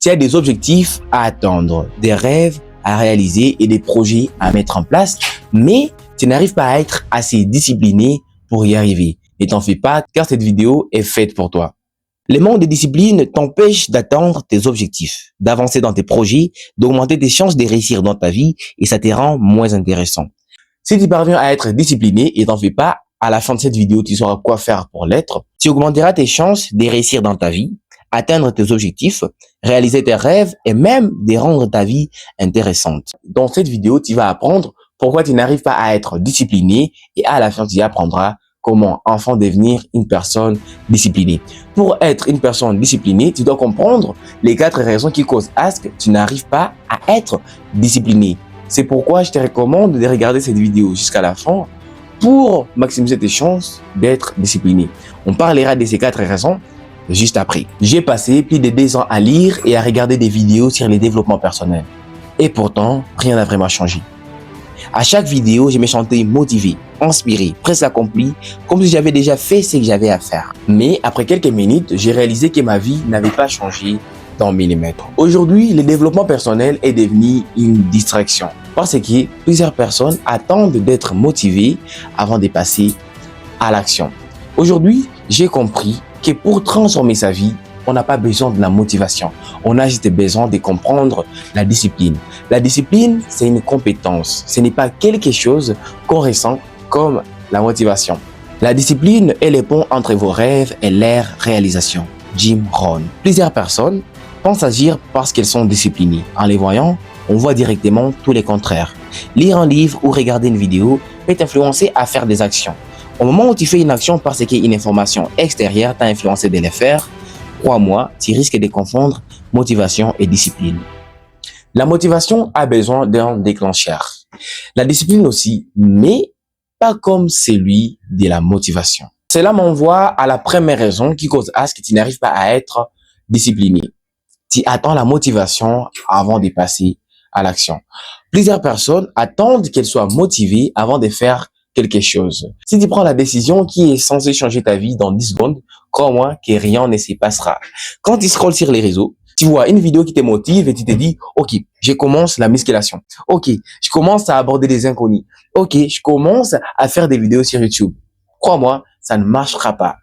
Tu as des objectifs à atteindre, des rêves à réaliser et des projets à mettre en place, mais tu n'arrives pas à être assez discipliné pour y arriver. Ne t'en fais pas car cette vidéo est faite pour toi. Le manque de discipline t'empêche d'atteindre tes objectifs, d'avancer dans tes projets, d'augmenter tes chances de réussir dans ta vie et ça te rend moins intéressant. Si tu parviens à être discipliné et t'en fais pas, à la fin de cette vidéo, tu sauras quoi faire pour l'être. Tu augmenteras tes chances de réussir dans ta vie, atteindre tes objectifs, réaliser tes rêves et même de rendre ta vie intéressante. Dans cette vidéo, tu vas apprendre pourquoi tu n'arrives pas à être discipliné et à la fin, tu apprendras comment enfin devenir une personne disciplinée. Pour être une personne disciplinée, tu dois comprendre les 4 raisons qui causent à ce que tu n'arrives pas à être discipliné. C'est pourquoi je te recommande de regarder cette vidéo jusqu'à la fin pour maximiser tes chances d'être discipliné. On parlera de ces 4 raisons juste après. J'ai passé plus de 2 ans à lire et à regarder des vidéos sur le développement personnel. Et pourtant, rien n'a vraiment changé. À chaque vidéo, je me sentais motivé, inspiré, presque accompli, comme si j'avais déjà fait ce que j'avais à faire. Mais après quelques minutes, j'ai réalisé que ma vie n'avait pas changé d'un millimètre. Aujourd'hui, le développement personnel est devenu une distraction parce que plusieurs personnes attendent d'être motivées avant de passer à l'action. Aujourd'hui, j'ai compris que pour transformer sa vie, on n'a pas besoin de la motivation. On a juste besoin de comprendre la discipline. La discipline, c'est une compétence. Ce n'est pas quelque chose qu'on ressent comme la motivation. La discipline est le pont entre vos rêves et leur réalisation. Jim Rohn. Plusieurs personnes pensent agir parce qu'elles sont disciplinées. En les voyant, on voit directement tout le contraire. Lire un livre ou regarder une vidéo peut t'influencer à faire des actions. Au moment où tu fais une action parce qu'une information extérieure t'a influencé de le faire, crois-moi, tu risques de confondre motivation et discipline. La motivation a besoin d'un déclencheur. La discipline aussi, mais pas comme celui de la motivation. Cela m'envoie à la première raison qui cause à ce que tu n'arrives pas à être discipliné. Tu attends la motivation avant de passer à l'action. Plusieurs personnes attendent qu'elles soient motivées avant de faire quelque chose. Si tu prends la décision qui est censée changer ta vie dans 10 secondes, crois-moi que rien ne se passera. Quand tu scrolles sur les réseaux, tu vois une vidéo qui te motive et tu te dis, OK, je commence la musculation. OK, je commence à aborder des inconnus. OK, je commence à faire des vidéos sur YouTube. Crois-moi, ça ne marchera pas.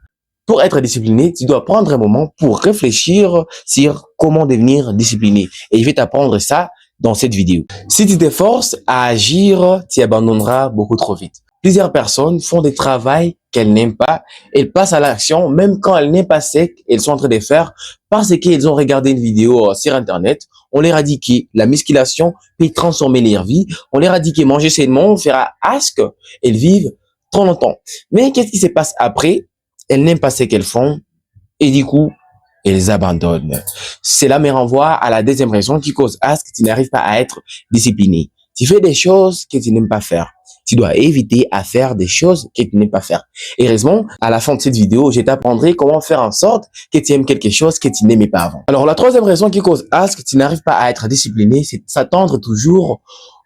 Pour être discipliné, tu dois prendre un moment pour réfléchir sur comment devenir discipliné. Et je vais t'apprendre ça dans cette vidéo. Si tu t'efforces à agir, tu abandonneras beaucoup trop vite. Plusieurs personnes font des travaux qu'elles n'aiment pas. Elles passent à l'action même quand elles n'aiment pas ce qu'elles sont en train de faire parce qu'elles ont regardé une vidéo sur Internet. On leur a dit que la musculation peut transformer leur vie. On leur a dit que manger sainement fera à ce qu'elles vivent trop longtemps. Mais qu'est-ce qui se passe après? Elles n'aiment pas ce qu'elles font et du coup, elles abandonnent. Cela me renvoie à la deuxième raison qui cause à ce que tu n'arrives pas à être discipliné. Tu fais des choses que tu n'aimes pas faire. Tu dois éviter à faire des choses que tu n'aimes pas faire. Heureusement, à la fin de cette vidéo, je t'apprendrai comment faire en sorte que tu aimes quelque chose que tu n'aimais pas avant. Alors, la troisième raison qui cause à ce que tu n'arrives pas à être discipliné, c'est de s'attendre toujours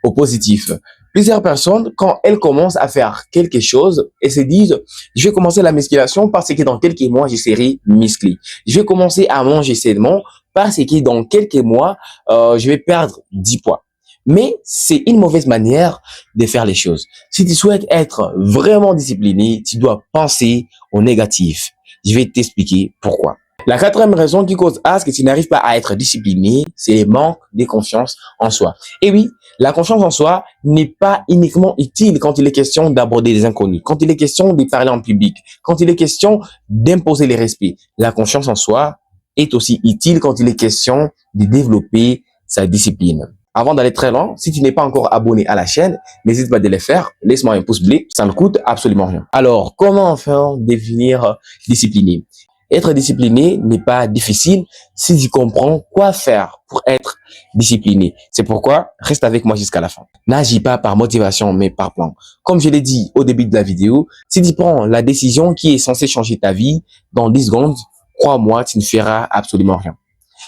au positif. Plusieurs personnes, quand elles commencent à faire quelque chose, elles se disent, je vais commencer la musculation parce que dans quelques mois, je serai musclé. Je vais commencer à manger sainement parce que dans quelques mois, je vais perdre 10 poids. Mais c'est une mauvaise manière de faire les choses. Si tu souhaites être vraiment discipliné, tu dois penser au négatif. Je vais t'expliquer pourquoi. La quatrième raison qui cause à ce que tu n'arrives pas à être discipliné, c'est le manque de confiance en soi. Et oui, la confiance en soi n'est pas uniquement utile quand il est question d'aborder des inconnus, quand il est question de parler en public, quand il est question d'imposer les respects. La confiance en soi est aussi utile quand il est question de développer sa discipline. Avant d'aller très loin, si tu n'es pas encore abonné à la chaîne, n'hésite pas de le faire. Laisse-moi un pouce bleu, ça ne coûte absolument rien. Alors, comment enfin devenir discipliné? Être discipliné n'est pas difficile si tu comprends quoi faire pour être discipliné. C'est pourquoi, reste avec moi jusqu'à la fin. N'agis pas par motivation, mais par plan. Comme je l'ai dit au début de la vidéo, si tu prends la décision qui est censée changer ta vie dans 10 secondes, crois-moi, tu ne feras absolument rien.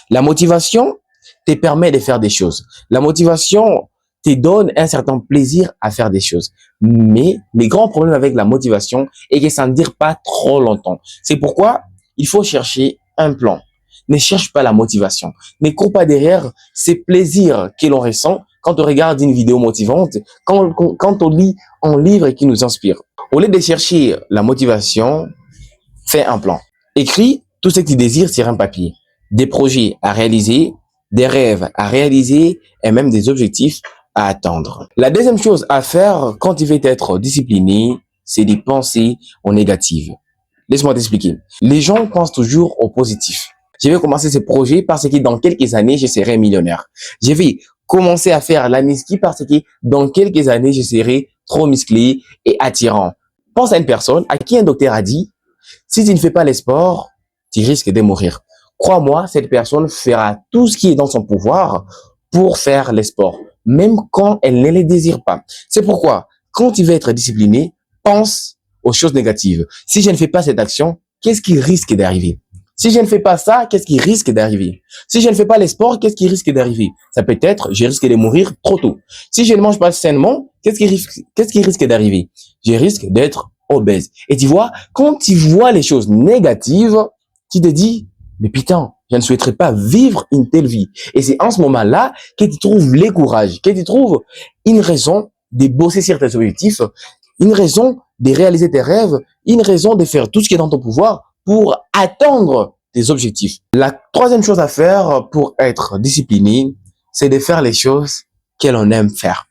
La motivation te permet de faire des choses. La motivation te donne un certain plaisir à faire des choses. Mais les grands problèmes avec la motivation est que ça ne dure pas trop longtemps. C'est pourquoi il faut chercher un plan. ne cherche pas la motivation. Ne cours pas derrière ces plaisirs que l'on ressent quand on regarde une vidéo motivante, quand on lit un livre qui nous inspire. Au lieu de chercher la motivation, fais un plan. Écris tout ce que tu désires sur un papier. Des projets à réaliser, des rêves à réaliser et même des objectifs à atteindre. La deuxième chose à faire quand tu veux être discipliné, c'est de penser au négatif. Laisse-moi t'expliquer. Les gens pensent toujours au positif. Je vais commencer ce projet parce que dans quelques années, je serai millionnaire. Je vais commencer à faire la muscu parce que dans quelques années, je serai trop musclé et attirant. Pense à une personne à qui un docteur a dit, si tu ne fais pas les sports, tu risques de mourir. Crois-moi, cette personne fera tout ce qui est dans son pouvoir pour faire les sports, même quand elle ne les désire pas. C'est pourquoi, quand tu veux être discipliné, pense aux choses négatives. Si je ne fais pas cette action, qu'est-ce qui risque d'arriver? Si je ne fais pas ça, qu'est-ce qui risque d'arriver? Si je ne fais pas les sports, qu'est-ce qui risque d'arriver? Ça peut être, je risque de mourir trop tôt. Si je ne mange pas sainement, qu'est-ce qui risque d'arriver? Je risque d'être obèse. Et tu vois, quand tu vois les choses négatives, tu te dis, mais putain, je ne souhaiterais pas vivre une telle vie. Et c'est en ce moment-là que tu trouves le courage, que tu trouves une raison de bosser sur tes objectifs, une raison de réaliser tes rêves, une raison de faire tout ce qui est dans ton pouvoir pour atteindre tes objectifs. La troisième chose à faire pour être discipliné, c'est de faire les choses que l'on aime faire.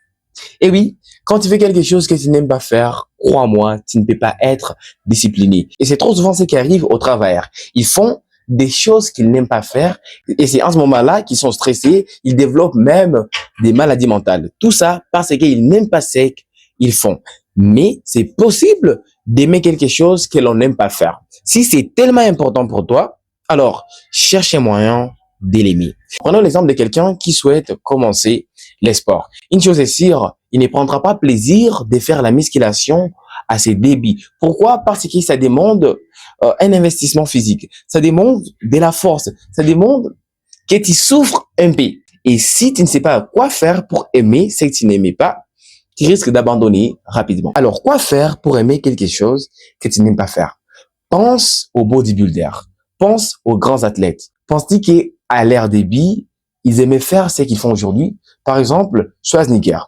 Et oui, quand tu fais quelque chose que tu n'aimes pas faire, crois-moi, tu ne peux pas être discipliné. Et c'est trop souvent ce qui arrive aux travailleurs. Ils font des choses qu'ils n'aiment pas faire et c'est en ce moment-là qu'ils sont stressés, ils développent même des maladies mentales. Tout ça parce qu'ils n'aiment pas ce qu'ils font. Mais c'est possible d'aimer quelque chose que l'on n'aime pas faire. Si c'est tellement important pour toi, alors cherche un moyen de l'aimer. Prenons l'exemple de quelqu'un qui souhaite commencer les sports. Une chose est sûre, il ne prendra pas plaisir de faire la musculation à ses débits. Pourquoi? Parce que ça demande un investissement physique. Ça demande de la force. Ça demande que tu souffres un peu. Et si tu ne sais pas quoi faire pour aimer ce que tu n'aimais pas, tu risques d'abandonner rapidement. Alors, quoi faire pour aimer quelque chose que tu n'aimes pas faire? Pense aux bodybuilders. Pense aux grands athlètes. Penses-tu qu'à l'ère des billes, ils aimaient faire ce qu'ils font aujourd'hui? Par exemple, Schwarzenegger.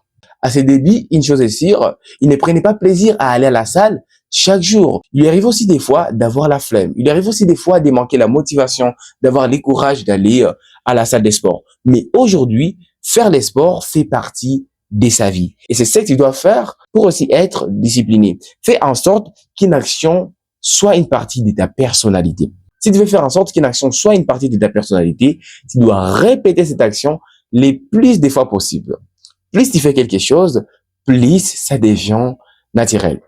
À ses débuts, une chose est sûre, il ne prenait pas plaisir à aller à la salle chaque jour. Il lui arrive aussi des fois d'avoir la flemme. Il lui arrive aussi des fois de manquer la motivation, d'avoir le courage d'aller à la salle des sports. Mais aujourd'hui, faire les sports fait partie de sa vie. Et c'est ce que tu dois faire pour aussi être discipliné. Fais en sorte qu'une action soit une partie de ta personnalité. Si tu veux faire en sorte qu'une action soit une partie de ta personnalité, tu dois répéter cette action les plus de fois possible. Plus tu fais quelque chose, plus ça devient naturel.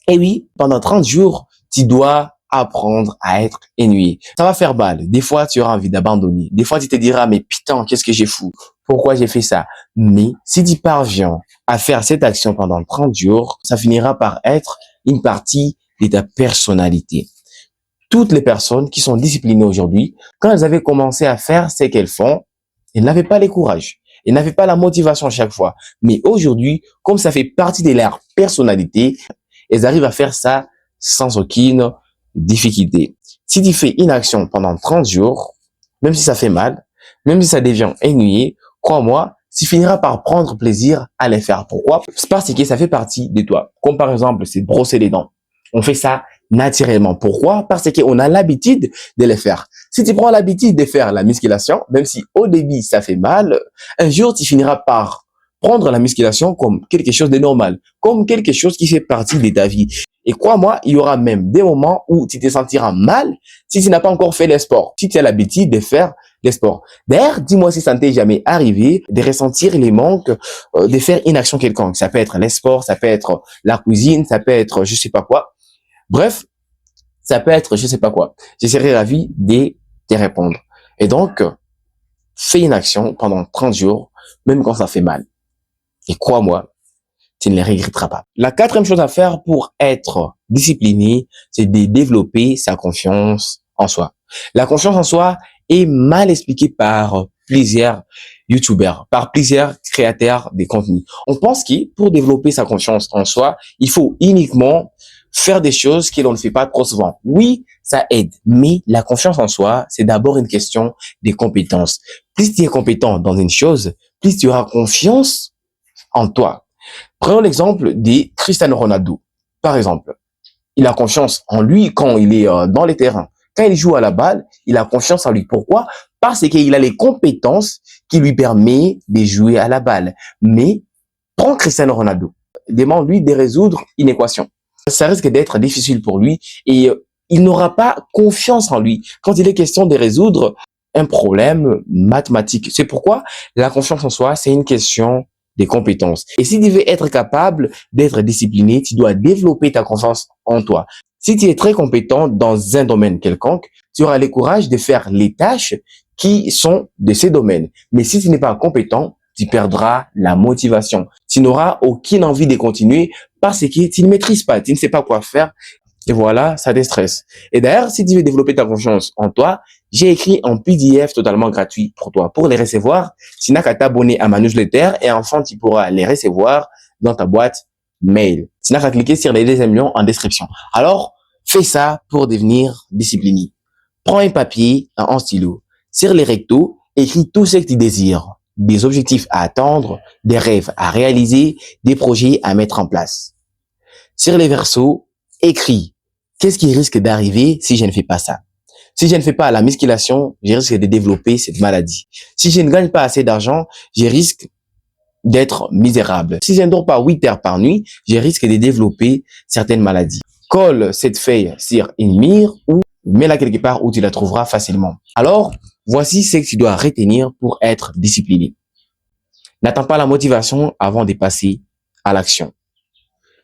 Et oui, pendant 30 jours, tu dois apprendre à être ennuyé. Ça va faire mal. Des fois, tu auras envie d'abandonner. Des fois, tu te diras, mais putain, qu'est-ce que j'ai fou? Pourquoi j'ai fait ça? Mais si tu parviens à faire cette action pendant 30 jours, ça finira par être une partie de ta personnalité. Toutes les personnes qui sont disciplinées aujourd'hui, quand elles avaient commencé à faire ce qu'elles font, elles n'avaient pas le courage. Elles n'avaient pas la motivation à chaque fois. Mais aujourd'hui, comme ça fait partie de leur personnalité, elles arrivent à faire ça sans aucune difficulté. Si tu fais une action pendant 30 jours, même si ça fait mal, même si ça devient ennuyé, crois-moi, tu finiras par prendre plaisir à les faire. Pourquoi? C'est parce que ça fait partie de toi. Comme par exemple, c'est brosser les dents. On fait ça naturellement. Pourquoi? Parce qu'on a l'habitude de les faire. Si tu prends l'habitude de faire la musculation, même si au début ça fait mal, un jour tu finiras par prendre la musculation comme quelque chose de normal, comme quelque chose qui fait partie de ta vie. Et crois-moi, il y aura même des moments où tu te sentiras mal si tu n'as pas encore fait les sports, si tu as l'habitude de faire les sports. D'ailleurs, dis-moi si ça ne t'est jamais arrivé de ressentir les manques de faire une action quelconque. Ça peut être les sports, ça peut être la cuisine, ça peut être je sais pas quoi. Bref, ça peut être je sais pas quoi. Je serai ravi de te répondre. Et donc, fais une action pendant 30 jours, même quand ça fait mal. Et crois-moi, tu ne les regretteras pas. La quatrième chose à faire pour être discipliné, c'est de développer sa confiance en soi. La confiance en soi est mal expliquée par plusieurs YouTubers, par plusieurs créateurs de contenu. On pense que pour développer sa confiance en soi, il faut uniquement faire des choses que l'on ne fait pas trop souvent. Oui, ça aide, mais la confiance en soi, c'est d'abord une question des compétences. Plus tu es compétent dans une chose, plus tu auras confiance en toi. Prenons l'exemple de Cristiano Ronaldo. Par exemple, il a confiance en lui quand il est dans les terrains. Quand il joue à la balle, il a confiance en lui. Pourquoi? Parce qu'il a les compétences qui lui permettent de jouer à la balle. Mais prends Cristiano Ronaldo, demande-lui de résoudre une équation. Ça risque d'être difficile pour lui et il n'aura pas confiance en lui quand il est question de résoudre un problème mathématique. C'est pourquoi la confiance en soi, c'est une question des compétences. Et si tu veux être capable d'être discipliné, tu dois développer ta confiance en toi. Si tu es très compétent dans un domaine quelconque, tu auras le courage de faire les tâches qui sont de ces domaines. Mais si tu n'es pas compétent, tu perdras la motivation. Tu n'auras aucune envie de continuer parce que tu ne maîtrises pas, tu ne sais pas quoi faire. Et voilà, ça te stresse. Et d'ailleurs, si tu veux développer ta confiance en toi, j'ai écrit un PDF totalement gratuit pour toi. Pour les recevoir, tu n'as qu'à t'abonner à ma newsletter et enfin, tu pourras les recevoir dans ta boîte mail. Tu n'as qu'à cliquer sur les deuxièmes liens en description. Alors, fais ça pour devenir discipliné. Prends un papier, un stylo, sur les rectos, écris tout ce que tu désires. Des objectifs à atteindre, des rêves à réaliser, des projets à mettre en place. Sur les versos, écris qu'est-ce qui risque d'arriver si je ne fais pas ça. Si je ne fais pas la musculation, je risque de développer cette maladie. Si je ne gagne pas assez d'argent, je risque d'être misérable. Si je ne dors pas 8 heures par nuit, je risque de développer certaines maladies. Colle cette feuille sur une mire ou mets-la quelque part où tu la trouveras facilement. Alors, voici ce que tu dois retenir pour être discipliné. N'attends pas la motivation avant de passer à l'action.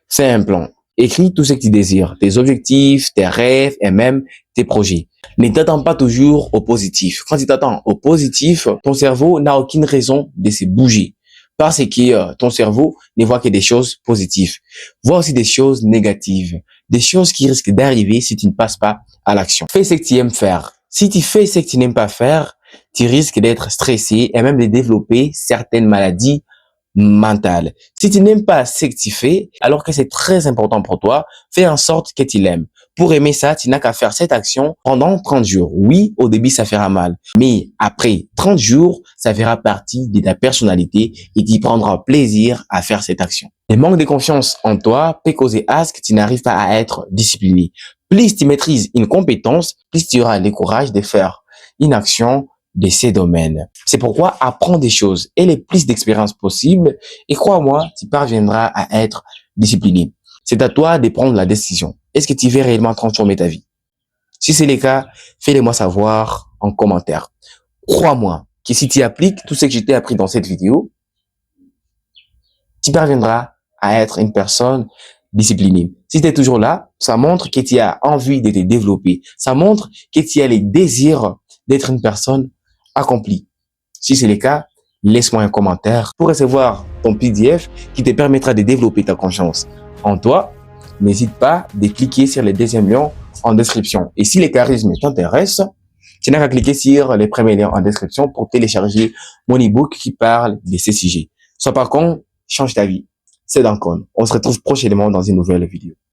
Fais un plan. Écris tout ce que tu désires, tes objectifs, tes rêves et même tes projets. Ne t'attends pas toujours au positif. Quand tu t'attends au positif, ton cerveau n'a aucune raison de se bouger parce que ton cerveau ne voit que des choses positives. Vois aussi des choses négatives, des choses qui risquent d'arriver si tu ne passes pas à l'action. Fais ce que tu aimes faire. Si tu fais ce que tu n'aimes pas faire, tu risques d'être stressé et même de développer certaines maladies mentales. Si tu n'aimes pas ce que tu fais, alors que c'est très important pour toi, fais en sorte que tu l'aimes. Pour aimer ça, tu n'as qu'à faire cette action pendant 30 jours. Oui, au début, ça fera mal. Mais après 30 jours, ça fera partie de ta personnalité et tu prendras plaisir à faire cette action. Le manque de confiance en toi peut causer à ce que tu n'arrives pas à être discipliné. Plus tu maîtrises une compétence, plus tu auras le courage de faire une action de ces domaines. C'est pourquoi apprends des choses et le plus d'expérience possible et crois-moi, tu parviendras à être discipliné. C'est à toi de prendre la décision. Est-ce que tu veux réellement transformer ta vie? Si c'est le cas, fais-le-moi savoir en commentaire. Crois-moi que si tu appliques tout ce que je t'ai appris dans cette vidéo, tu parviendras à être une personne disciplinée. Si tu es toujours là, ça montre que tu as envie de te développer. Ça montre que tu as le désir d'être une personne accomplie. Si c'est le cas, laisse-moi un commentaire pour recevoir ton PDF qui te permettra de développer ta confiance en toi. N'hésite pas de cliquer sur les deuxièmes liens en description. Et si les charismes t'intéressent, tu n'as qu'à cliquer sur les premiers liens en description pour télécharger mon ebook qui parle de ces sujets. Sois pas con, change ta vie. C'est Dankon. On se retrouve prochainement dans une nouvelle vidéo.